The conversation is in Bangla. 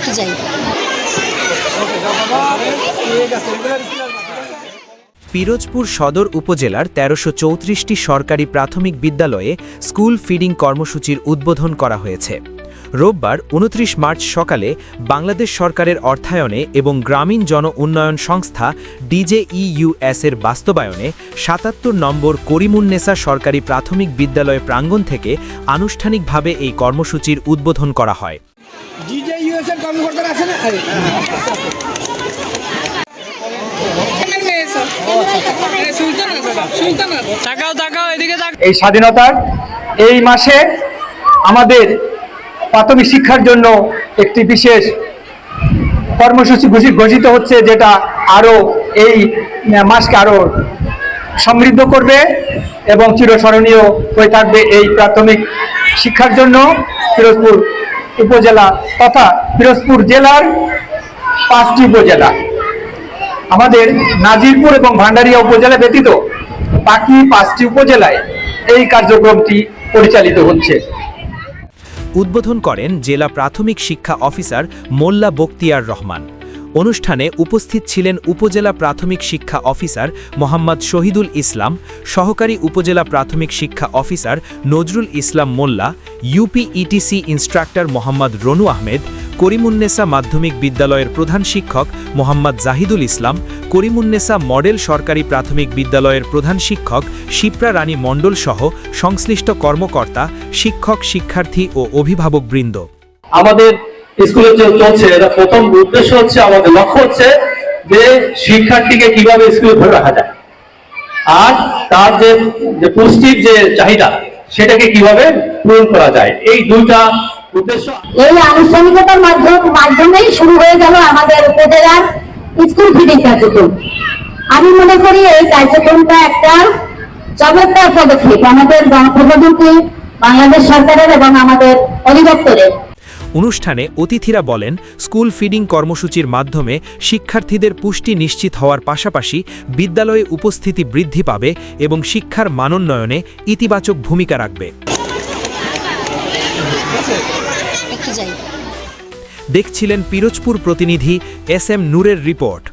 একটু যাই। পিরোজপুর সদর উপজেলার ১৩৩৪টি সরকারি প্রাথমিক বিদ্যালয়ে স্কুল ফিডিং কর্মসূচির উদ্বোধন করা হয়েছে। রোববার ২৯ মার্চ সকালে বাংলাদেশ সরকারের অর্থায়নে এবং গ্রামীণ জন উন্নয়ন সংস্থা DJEUS এর বাস্তবায়নে ৭৭ নম্বর করিমুন্নেসা সরকারি প্রাথমিক বিদ্যালয় প্রাঙ্গণ থেকে আনুষ্ঠানিকভাবে এই কর্মসূচির উদ্বোধন করা হয়। DJEUS এর কর্মকর্তারা আছেন? এই স্বাধীনতার এই মাসে আমাদের প্রাথমিক শিক্ষার জন্য একটি বিশেষ কর্মসূচি ঘোষিত হচ্ছে, যেটা আরো এই মাসকে আরো সমৃদ্ধ করবে এবং চিরস্মরণীয় হয়ে থাকবে। এই প্রাথমিক শিক্ষার জন্য পিরোজপুর উপজেলা তথা পিরোজপুর জেলার 5টি উপজেলা, আমাদের নাজিরপুর এবং ভান্ডারিয়া উপজেলা ব্যতীত বাকি 5টি উপজেলায় এই কার্যক্রমটি পরিচালিত হচ্ছে। উদ্বোধন করেন জেলা প্রাথমিক শিক্ষা অফিসার মোল্লা বখতিয়ার রহমান। অনুষ্ঠানে উপস্থিত ছিলেন উপজেলা প্রাথমিক শিক্ষা অফিসার মোহাম্মদ শহীদুল ইসলাম, সহকারী উপজেলা প্রাথমিক শিক্ষা অফিসার নজরুল ইসলাম মোল্লা, ইউপিইটিসি ইনস্ট্রাক্টর মোহাম্মদ রনু আহমেদ, করিমুন্নেসা মাধ্যমিক বিদ্যালয়ের প্রধান শিক্ষক মোহাম্মদ জাহিদুল ইসলাম, করিমুন্নেসা মডেল সরকারি প্রাথমিক বিদ্যালয়ের প্রধান শিক্ষক শিপ্রা রানী মণ্ডল সহ সংশ্লিষ্ট কর্মকর্তা, শিক্ষক, শিক্ষার্থী ও অভিভাবকবৃন্দ। আমাদের স্কুলে যে চলছে, এটা প্রথম উদ্দেশ্য হচ্ছে, আমাদের লক্ষ্য হচ্ছে যে শিক্ষার্থীকে কিভাবে স্কুলে ধরে রাখা যায় আর তার যে পুষ্টির যে চাহিদা সেটাকে কিভাবে পূরণ করা যায়, এই দুইটা উদ্দেশ্য। এই আনুষ্ঠানিকতার মাধ্যমেই শুরু হয়ে গেল আমাদের উপজেলার স্কুল ফিডিং কার্যক্রম। আমি মনে করি এই কার্যক্রমটা একটা চমৎকার পদক্ষেপ আমাদের গণপ্রজাতন্ত্রী বাংলাদেশ সরকারের এবং আমাদের অধিদপ্তরের। অনুষ্ঠানে অতিথিরা বলেন, স্কুল ফিডিং কর্মসূচির মাধ্যমে শিক্ষার্থীদের পুষ্টি নিশ্চিত হওয়ার পাশাপাশি বিদ্যালয়ে উপস্থিতি বৃদ্ধি পাবে এবং শিক্ষার মানোন্নয়নে ইতিবাচক ভূমিকা রাখবে। দেখছিলেন পিরোজপুর প্রতিনিধি SM নূরের রিপোর্ট।